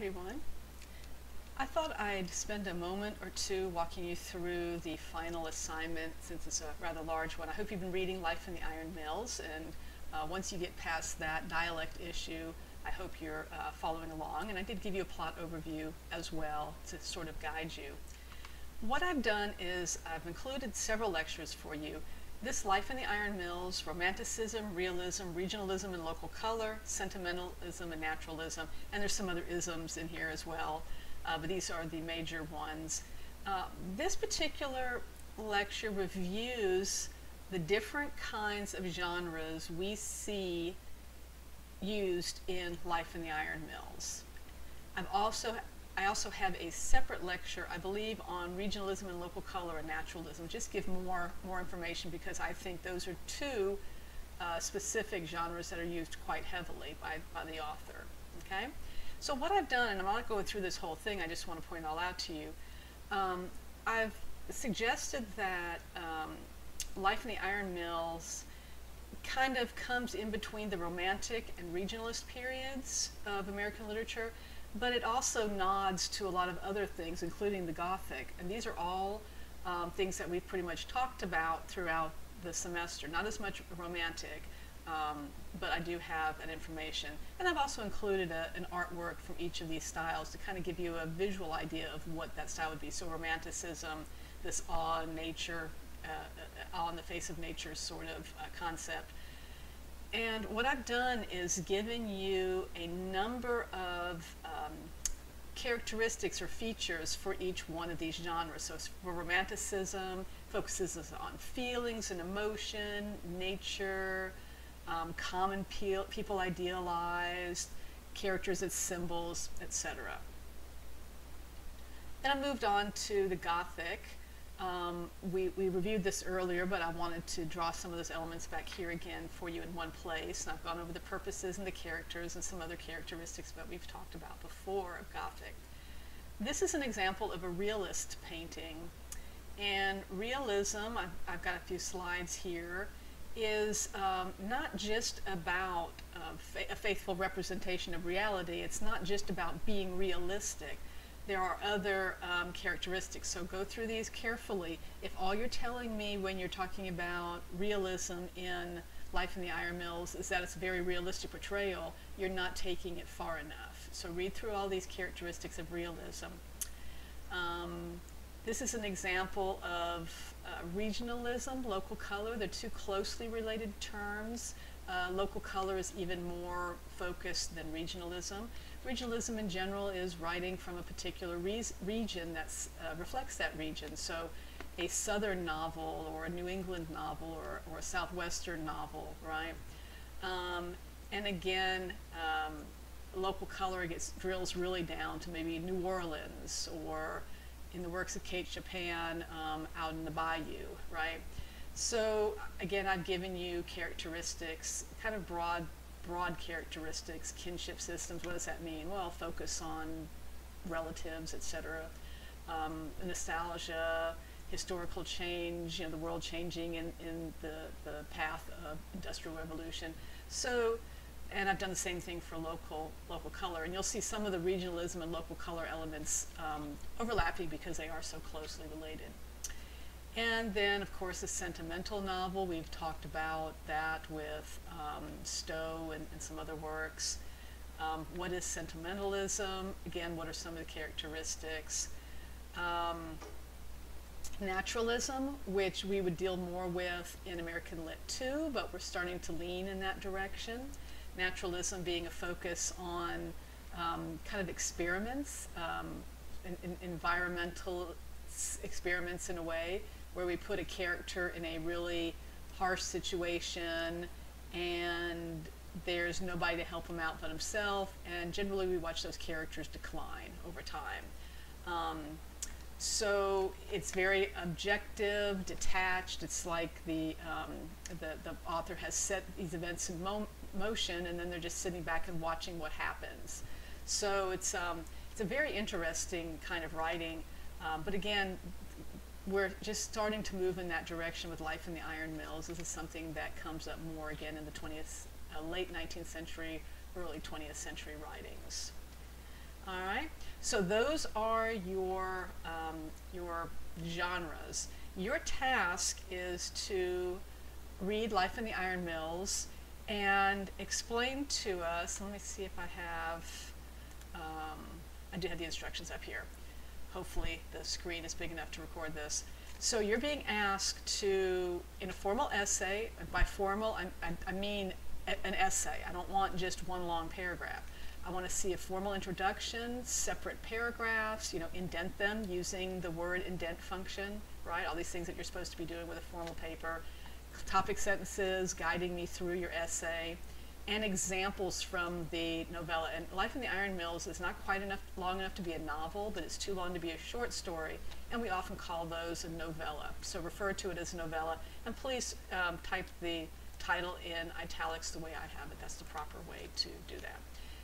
everyone. I thought I'd spend a moment or two walking you through the final assignment since it's a rather large one. I hope you've been reading Life in the Iron Mills, and once you get past that dialect issue, I hope you're following along. And I did give you a plot overview as well to sort of guide you. What I've done is I've included several lectures for you. This Life in the Iron Mills, Romanticism, Realism, Regionalism and Local Color, Sentimentalism and Naturalism, and there's some other isms in here as well, but these are the major ones. This particular lecture reviews the different kinds of genres we see used in Life in the Iron Mills. I also have a separate lecture, I believe, on regionalism and local color and naturalism. Just give more information because I think those are two specific genres that are used quite heavily by the author. Okay? So what I've done, and I'm not going through this whole thing, I just want to point it all out to you. I've suggested that Life in the Iron Mills kind of comes in between the Romantic and Regionalist periods of American literature, but it also nods to a lot of other things, including the Gothic. And these are all things that we've pretty much talked about throughout the semester. Not as much Romantic, but I do have that information. And I've also included an artwork from each of these styles to kind of give you a visual idea of what that style would be. So Romanticism, this awe in nature, awe in the face of nature sort of concept. And what I've done is given you a number of characteristics or features for each one of these genres. So for Romanticism, focuses on feelings and emotion, nature, common people idealized, characters as symbols, etc. Then I moved on to the Gothic. We reviewed this earlier, but I wanted to draw some of those elements back here again for you in one place. And I've gone over the purposes and the characters and some other characteristics that we've talked about before of Gothic. This is an example of a realist painting. And realism, I've got a few slides here, is not just about a faithful representation of reality. It's not just about being realistic. There are other characteristics, so go through these carefully. If all you're telling me when you're talking about realism in Life in the Iron Mills is that it's a very realistic portrayal, you're not taking it far enough. So read through all these characteristics of realism. This is an example of regionalism, local color. They're two closely related terms. Local color is even more focused than regionalism. Regionalism in general is writing from a particular region that reflects that region. So a southern novel or a New England novel or a southwestern novel, right? And again, local color drills really down to maybe New Orleans or in the works of Kate Chopin out in the bayou, right? So again, I've given you characteristics, kind of broad characteristics, kinship systems. What does that mean? Well, focus on relatives, etc. Nostalgia, historical change, the world changing in the path of industrial revolution. So, and I've done the same thing for local color, and you'll see some of the regionalism and local color elements overlapping because they are so closely related. And then, of course, a sentimental novel. We've talked about that with Stowe and some other works. What is sentimentalism? Again, what are some of the characteristics? Naturalism, which we would deal more with in American Lit 2, but we're starting to lean in that direction. Naturalism being a focus on kind of experiments, environmental experiments in a way, where we put a character in a really harsh situation and there's nobody to help him out but himself, and generally we watch those characters decline over time. So it's very objective, detached. It's like the author has set these events in motion and then they're just sitting back and watching what happens. So it's a very interesting kind of writing, but again, we're just starting to move in that direction with Life in the Iron Mills. This is something that comes up more again in the late 19th century, early 20th century writings. All right. So those are your genres. Your task is to read Life in the Iron Mills and explain to us. Let me see if I have. I do have the instructions up here. Hopefully the screen is big enough to record this. So you're being asked to, in a formal essay, and by formal I mean an essay. I don't want just one long paragraph. I want to see a formal introduction, separate paragraphs, indent them using the word indent function, right? All these things that you're supposed to be doing with a formal paper. Topic sentences guiding me through your essay, and examples from the novella. And Life in the Iron Mills is not quite long enough to be a novel, but it's too long to be a short story, and we often call those a novella. So refer to it as a novella, and please type the title in italics the way I have it. That's the proper way to do that.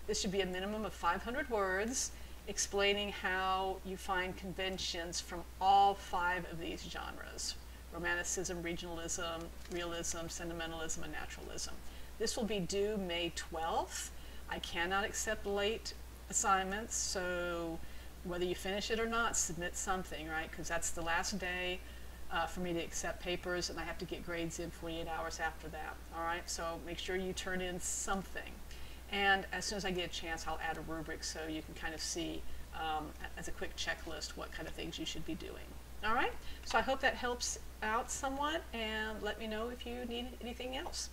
This should be a minimum of 500 words, explaining how you find conventions from all 5 of these genres: Romanticism, regionalism, realism, sentimentalism, and naturalism. This will be due May 12th. I cannot accept late assignments, so whether you finish it or not, submit something, right? Because that's the last day for me to accept papers, and I have to get grades in 48 hours after that, all right? So make sure you turn in something. And as soon as I get a chance, I'll add a rubric so you can kind of see as a quick checklist what kind of things you should be doing. All right? So I hope that helps out somewhat, and let me know if you need anything else.